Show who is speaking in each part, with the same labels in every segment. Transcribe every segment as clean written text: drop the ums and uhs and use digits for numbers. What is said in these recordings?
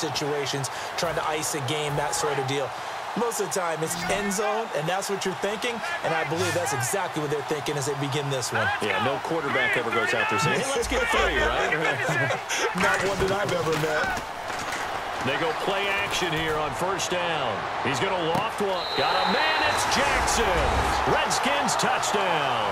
Speaker 1: situations, trying to ice a game, that sort of deal. Most of the time, it's end zone, and that's what you're thinking, and I believe that's exactly what they're thinking as they begin this one.
Speaker 2: Yeah, no quarterback ever goes out there saying, hey, let's get 3, right?
Speaker 1: Not one that I've ever met.
Speaker 2: They go play action here on first down. He's going to loft one. Got a man, it's Jackson. Redskins touchdown.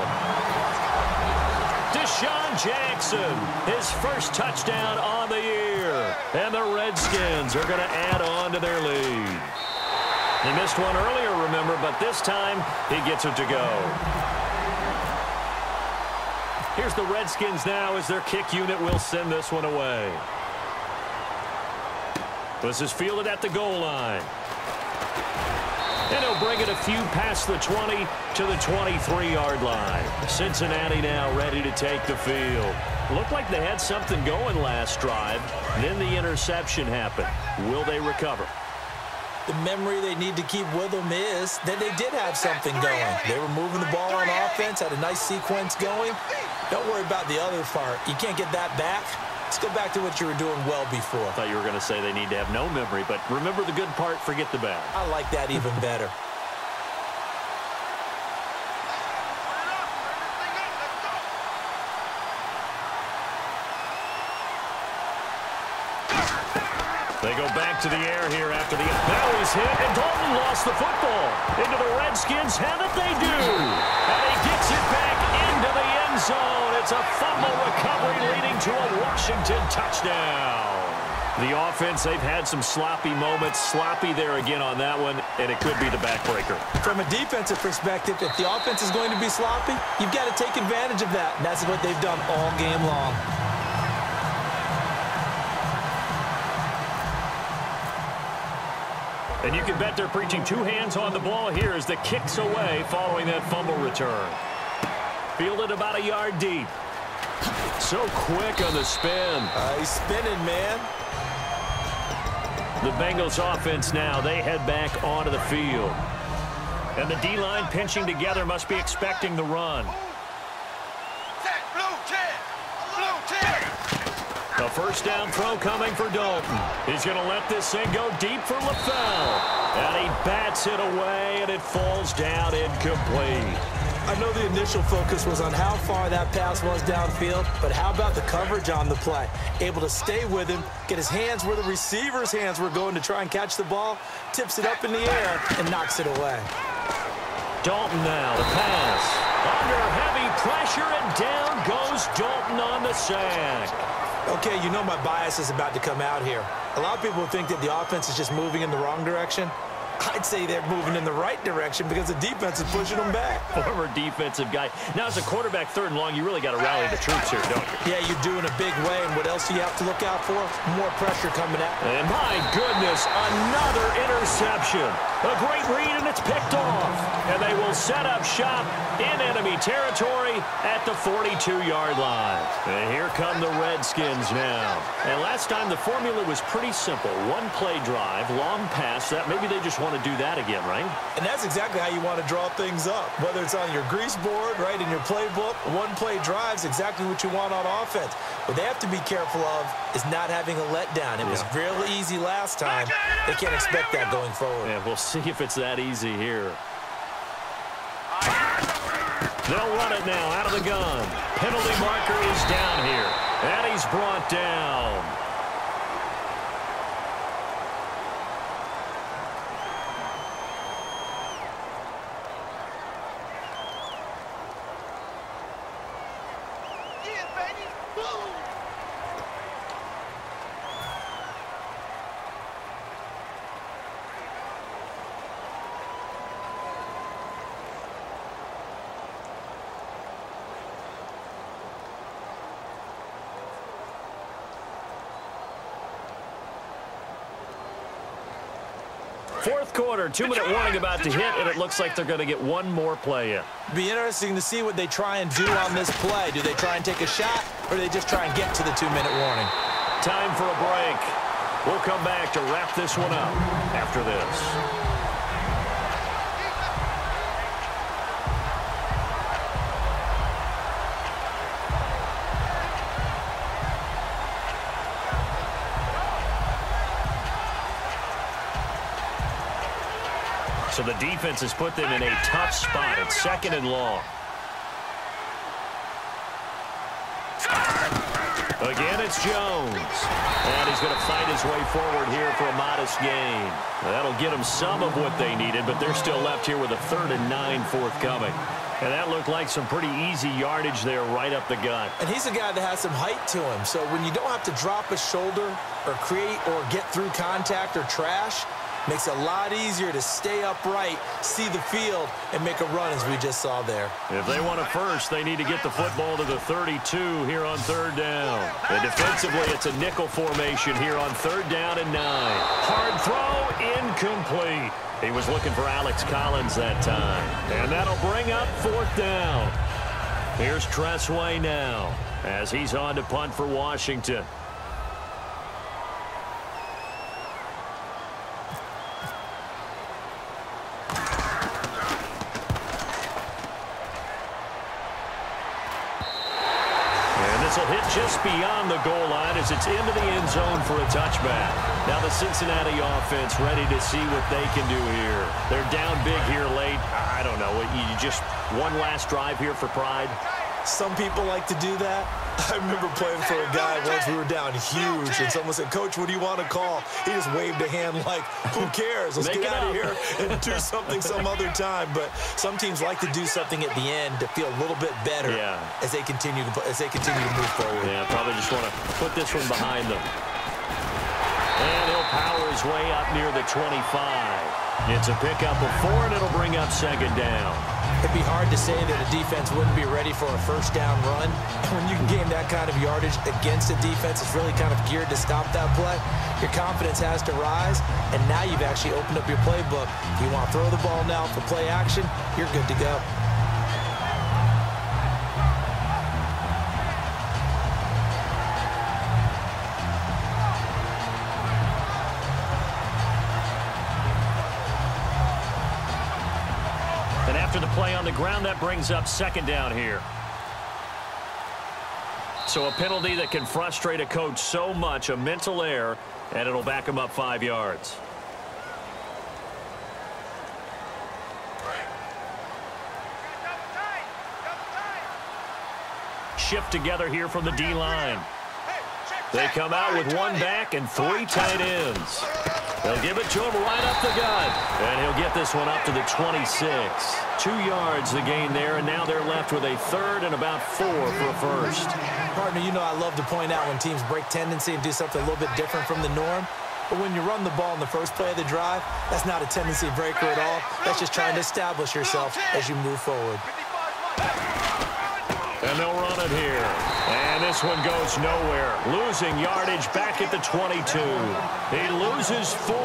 Speaker 2: Deshaun Jackson, his first touchdown on the year. And the Redskins are going to add on to their lead. He missed one earlier, remember, but this time he gets it to go. Here's the Redskins now as their kick unit will send this one away. This is fielded at the goal line. And he'll bring it a few past the 20 to the 23-yard line. Cincinnati now ready to take the field. Looked like they had something going last drive. Then the interception happened. Will they recover?
Speaker 1: The memory they need to keep with them is that they did have something going. They were moving the ball on offense, had a nice sequence going. Don't worry about the other part. You can't get that back. Let's go back to what you were doing well before.
Speaker 2: I thought you were going to say they need to have no memory, but remember the good part, forget the bad.
Speaker 1: I like that even better.
Speaker 2: They go back to the air here after the... Now he's hit, and Dalton lost the football. Into the Redskins, have it they do. And he gets it back into the end zone. It's a fumble recovery leading to a Washington touchdown. The offense, they've had some sloppy moments. Sloppy there again on that one, and it could be the backbreaker.
Speaker 1: From a defensive perspective, if the offense is going to be sloppy, you've got to take advantage of that. And that's what they've done all game long.
Speaker 2: And you can bet they're preaching 2 hands on the ball here as the kick's away following that fumble return. Fielded about a yard deep. So quick on the spin.
Speaker 1: He's spinning, man.
Speaker 2: The Bengals offense now, they head back onto the field. And the D-line pinching together must be expecting the run. A first down throw coming for Dalton. He's going to let this thing go deep for LaFell. And he bats it away, and it falls down incomplete.
Speaker 1: I know the initial focus was on how far that pass was downfield, but how about the coverage on the play? Able to stay with him, get his hands where the receiver's hands were going to try and catch the ball, tips it up in the air, and knocks it away.
Speaker 2: Dalton now, the pass. Under heavy pressure, and down goes Dalton on the sack.
Speaker 1: Okay, you know my bias is about to come out here. A lot of people think that the offense is just moving in the wrong direction. I'd say they're moving in the right direction because the defense is pushing them back.
Speaker 2: Former defensive guy. Now, as a quarterback, 3rd and long, you really got to rally the troops here, don't you?
Speaker 1: Yeah, you're doing a big way, and what else do you have to look out for? More pressure coming at.
Speaker 2: And my goodness, another interception. A great read, and it's picked off. And they will set up shop in enemy territory at the 42-yard line. And here come the Redskins now. And last time, the formula was pretty simple. 1-play drive, long pass. That maybe they just want to do that again, right? And
Speaker 1: that's exactly how you want to draw things up. Whether it's on your grease board, right, in your playbook, 1-play drive is exactly what you want on offense. What they have to be careful of is not having a letdown. It was real easy last time. They can't expect that going forward.
Speaker 2: Yeah, we'll see if it's that easy here. They'll run it now out of the gun. Penalty marker is down here. And he's brought down. Fourth quarter, 2-minute warning about to hit, and it looks like they're going to get one more play in.
Speaker 1: Be interesting to see what they try and do on this play. Do they try and take a shot, or do they just try and get to the 2-minute warning?
Speaker 2: Time for a break. We'll come back to wrap this one up after this. So the defense has put them in a tough spot. It's 2nd and long. Again, it's Jones. And he's going to fight his way forward here for a modest gain. That'll get them some of what they needed, but they're still left here with a 3rd and 9 forthcoming. And that looked like some pretty easy yardage there right up the gut.
Speaker 1: And he's a guy that has some height to him. So when you don't have to drop a shoulder or create or get through contact or trash, makes it a lot easier to stay upright, see the field, and make a run as we just saw there.
Speaker 2: If they want a first, they need to get the football to the 32 here on 3rd down. And defensively, it's a nickel formation here on 3rd down and 9. Hard throw, incomplete. He was looking for Alex Collins that time. And that'll bring up 4th down. Here's Tressway now as he's on to punt for Washington. This will hit just beyond the goal line as it's into the end zone for a touchback. Now the Cincinnati offense ready to see what they can do here. They're down big here late. I don't know. You just one last drive here for pride?
Speaker 1: Some people like to do that. I remember playing for a guy once. We were down huge, and someone said, "Coach, what do you want to call?" He just waved a hand like, who cares? Let's get out of here and do something some other time. But some teams like to do something at the end to feel a little bit better as they continue to move forward.
Speaker 2: Yeah, probably just want to put this one behind them. And he'll power his way up near the 25. It's a pickup of 4, and it'll bring up 2nd down.
Speaker 1: It'd be hard to say that a defense wouldn't be ready for a 1st down run. When you can gain that kind of yardage against a defense that's really kind of geared to stop that play, your confidence has to rise, and now you've actually opened up your playbook. If you want to throw the ball now for play action, you're good to go.
Speaker 2: And after the play on the ground, that brings up 2nd down here. So a penalty that can frustrate a coach so much, a mental error, and it'll back him up 5 yards. Shift together here from the D-line. They come out with 1 back and 3 tight ends. They'll give it to him right up the gut. And he'll get this one up to the 26. 2 yards the gain there, and now they're left with a 3rd and about 4 for a first.
Speaker 1: Partner, you know I love to point out when teams break tendency and do something a little bit different from the norm. But when you run the ball in the first play of the drive, that's not a tendency breaker at all. That's just trying to establish yourself as you move forward.
Speaker 2: And they'll run it here. And this one goes nowhere. Losing yardage back at the 22. He loses 4,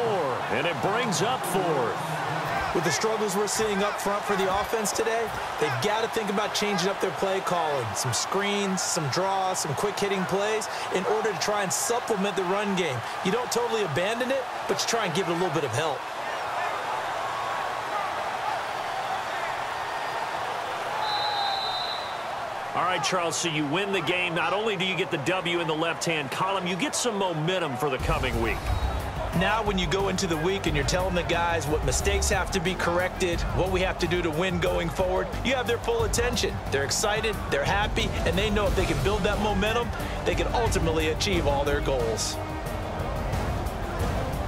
Speaker 2: and it brings up 4th.
Speaker 1: With the struggles we're seeing up front for the offense today, they've got to think about changing up their play calling. Some screens, some draws, some quick-hitting plays in order to try and supplement the run game. You don't totally abandon it, but you try and give it a little bit of help.
Speaker 2: All right, Charles, so you win the game. Not only do you get the W in the left-hand column, you get some momentum for the coming week.
Speaker 1: Now when you go into the week and you're telling the guys what mistakes have to be corrected, what we have to do to win going forward, you have their full attention. They're excited, they're happy, and they know if they can build that momentum, they can ultimately achieve all their goals.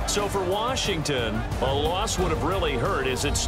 Speaker 2: So for Washington, a loss would have really hurt as it's